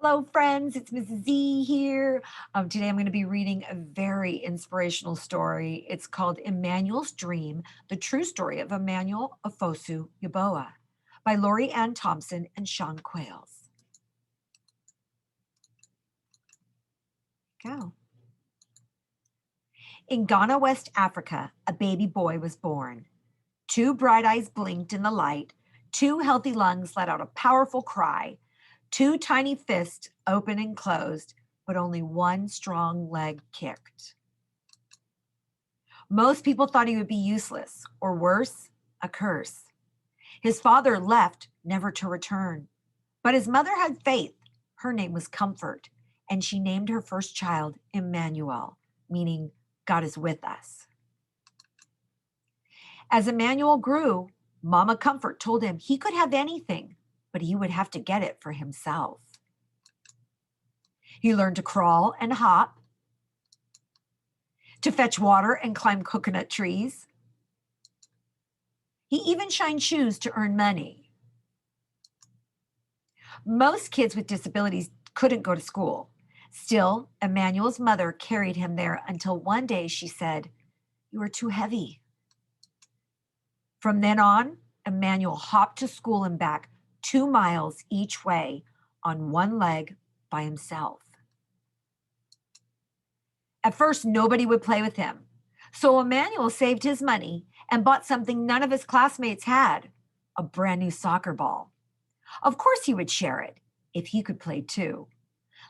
Hello, friends. It's Mrs. Z here. Today I'm going to be reading a very inspirational story. It's called Emmanuel's Dream, the true story of Emmanuel Ofosu Yeboah by Laurie Thompson and Sean Quayles. Go. In Ghana, West Africa, a baby boy was born. Two bright eyes blinked in the light. Two healthy lungs let out a powerful cry. Two tiny fists opened and closed, but only one strong leg kicked. Most people thought he would be useless, or worse, a curse. His father left, never to return. But his mother had faith. Her name was Comfort, and she named her first child Emmanuel, meaning God is with us. As Emmanuel grew, Mama Comfort told him he could have anything, but he would have to get it for himself. He learned to crawl and hop, to fetch water and climb coconut trees. He even shined shoes to earn money. Most kids with disabilities couldn't go to school. Still, Emmanuel's mother carried him there until one day she said, "You are too heavy." From then on, Emmanuel hopped to school and back 2 miles each way on one leg by himself. At first, nobody would play with him. So Emmanuel saved his money and bought something none of his classmates had, a brand new soccer ball. Of course he would share it, if he could play too.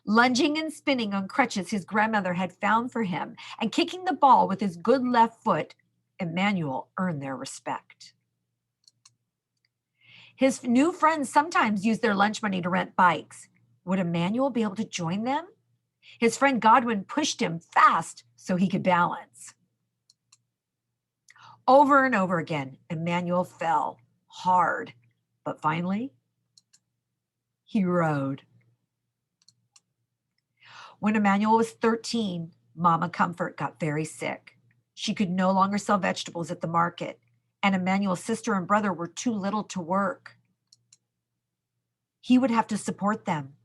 Lunging and spinning on crutches his grandmother had found for him and kicking the ball with his good left foot, Emmanuel earned their respect. His new friends sometimes used their lunch money to rent bikes. Would Emmanuel be able to join them? His friend Godwin pushed him fast so he could balance. Over and over again, Emmanuel fell hard, but finally, he rode. When Emmanuel was 13, Mama Comfort got very sick. She could no longer sell vegetables at the market, and Emmanuel's sister and brother were too little to work. He would have to support them.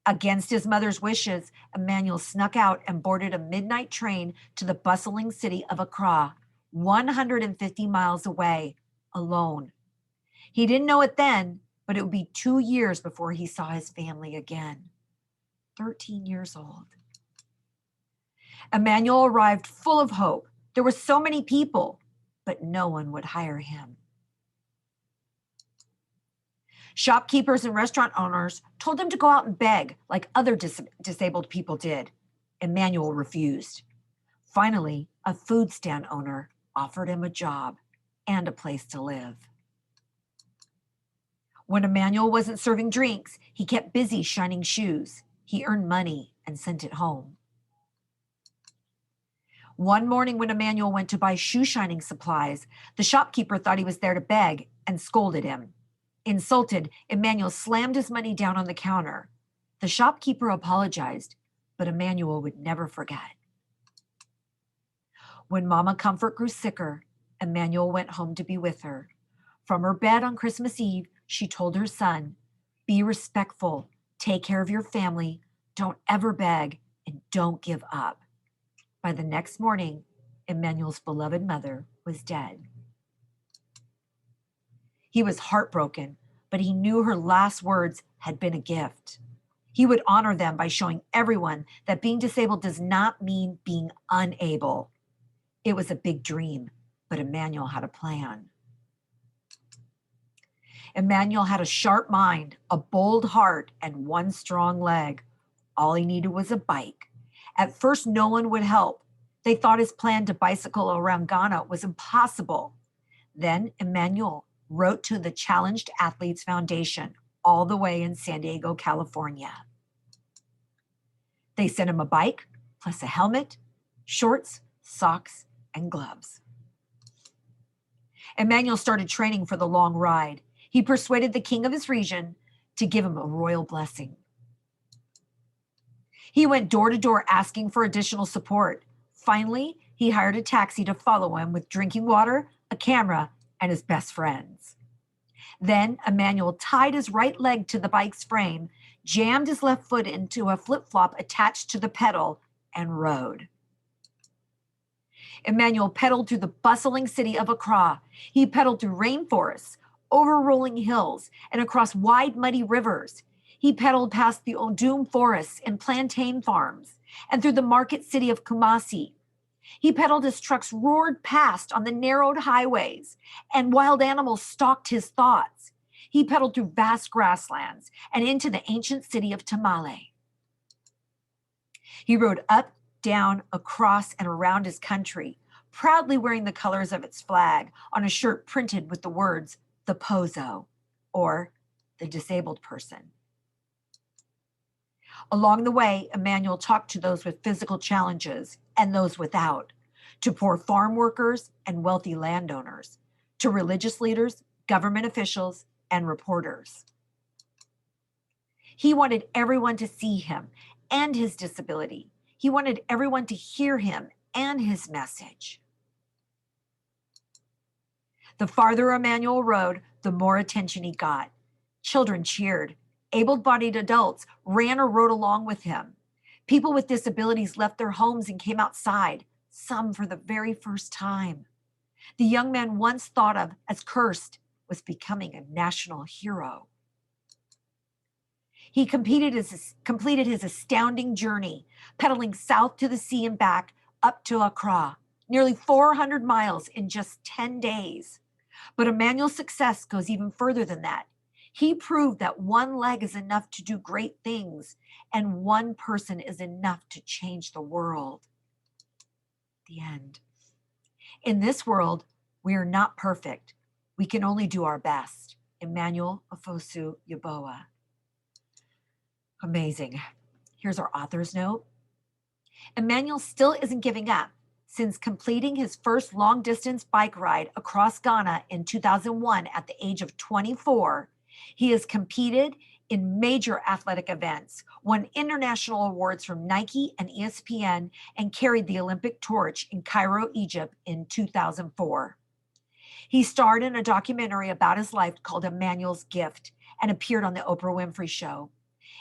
Against his mother's wishes, Emmanuel snuck out and boarded a midnight train to the bustling city of Accra, 150 miles away, alone. He didn't know it then, but it would be 2 years before he saw his family again. 13 years old. Emmanuel arrived full of hope. There were so many people, but no one would hire him. Shopkeepers and restaurant owners told him to go out and beg like other disabled people did. Emmanuel refused. Finally, a food stand owner offered him a job and a place to live. When Emmanuel wasn't serving drinks, he kept busy shining shoes. He earned money and sent it home. One morning when Emmanuel went to buy shoe shining supplies, the shopkeeper thought he was there to beg and scolded him. Insulted, Emmanuel slammed his money down on the counter. The shopkeeper apologized, but Emmanuel would never forget. When Mama Comfort grew sicker, Emmanuel went home to be with her. From her bed on Christmas Eve, she told her son, "Be respectful, take care of your family, don't ever beg, and don't give up." By the next morning, Emmanuel's beloved mother was dead. He was heartbroken, but he knew her last words had been a gift. He would honor them by showing everyone that being disabled does not mean being unable. It was a big dream, but Emmanuel had a plan. Emmanuel had a sharp mind, a bold heart, and one strong leg. All he needed was a bike. At first, no one would help. They thought his plan to bicycle around Ghana was impossible. Then Emmanuel wrote to the Challenged Athletes Foundation, all the way in San Diego, California. They sent him a bike, plus a helmet, shorts, socks, and gloves. Emmanuel started training for the long ride. He persuaded the king of his region to give him a royal blessing. He went door to door asking for additional support. Finally, he hired a taxi to follow him with drinking water, a camera, and his best friends. Then Emmanuel tied his right leg to the bike's frame, jammed his left foot into a flip-flop attached to the pedal, and rode. Emmanuel pedaled through the bustling city of Accra. He pedaled through rainforests, over rolling hills, and across wide, muddy rivers. He pedaled past the Odum forests and plantain farms, and through the market city of Kumasi. He pedaled as trucks roared past on the narrowed highways, and wild animals stalked his thoughts. He pedaled through vast grasslands and into the ancient city of Tamale. He rode up, down, across, and around his country, proudly wearing the colors of its flag on a shirt printed with the words, the Pozo, or the disabled person. Along the way, Emmanuel talked to those with physical challenges and those without, to poor farm workers and wealthy landowners, to religious leaders, government officials, and reporters. He wanted everyone to see him and his disability. He wanted everyone to hear him and his message. The farther Emmanuel rode, the more attention he got. Children cheered. Able-bodied adults ran or rode along with him. People with disabilities left their homes and came outside, some for the very first time. The young man once thought of as cursed was becoming a national hero. He completed his astounding journey, pedaling south to the sea and back up to Accra, nearly 400 miles in just 10 days. But Emmanuel's success goes even further than that. He proved that one leg is enough to do great things, and one person is enough to change the world. The end. In this world, we are not perfect. We can only do our best. Emmanuel Ofosu Yeboah. Amazing. Here's our author's note. Emmanuel still isn't giving up. Since completing his first long-distance bike ride across Ghana in 2001 at the age of 24, he has competed in major athletic events, won international awards from Nike and ESPN, and carried the Olympic torch in Cairo, Egypt in 2004. He starred in a documentary about his life called Emmanuel's Gift and appeared on the Oprah Winfrey Show.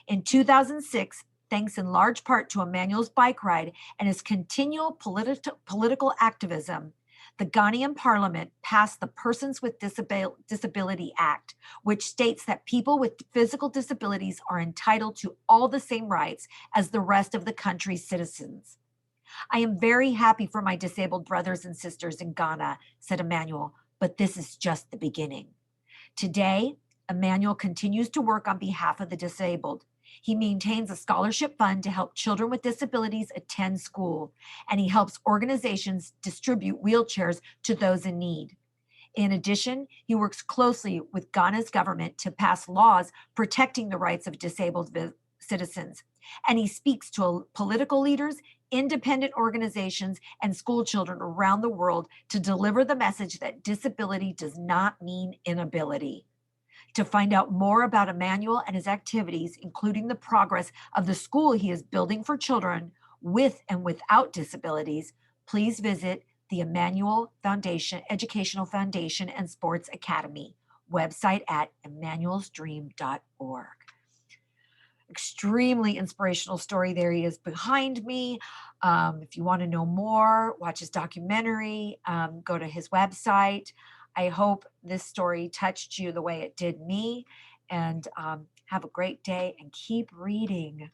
In 2006, thanks in large part to Emmanuel's bike ride and his continual political activism, the Ghanaian Parliament passed the Persons with Disability Act, which states that people with physical disabilities are entitled to all the same rights as the rest of the country's citizens. I am very happy for my disabled brothers and sisters in Ghana, said Emmanuel, but this is just the beginning. Today, Emmanuel continues to work on behalf of the disabled. He maintains a scholarship fund to help children with disabilities attend school, and he helps organizations distribute wheelchairs to those in need. In addition, he works closely with Ghana's government to pass laws protecting the rights of disabled citizens, and he speaks to political leaders, independent organizations, and school children around the world to deliver the message that disability does not mean inability. To find out more about Emmanuel and his activities, including the progress of the school he is building for children with and without disabilities, please visit the Emmanuel Foundation, Educational Foundation and Sports Academy website at emmanuelsdream.org. Extremely inspirational story. There he is behind me. If you want to know more, watch his documentary, go to his website. I hope this story touched you the way it did me, and have a great day and keep reading.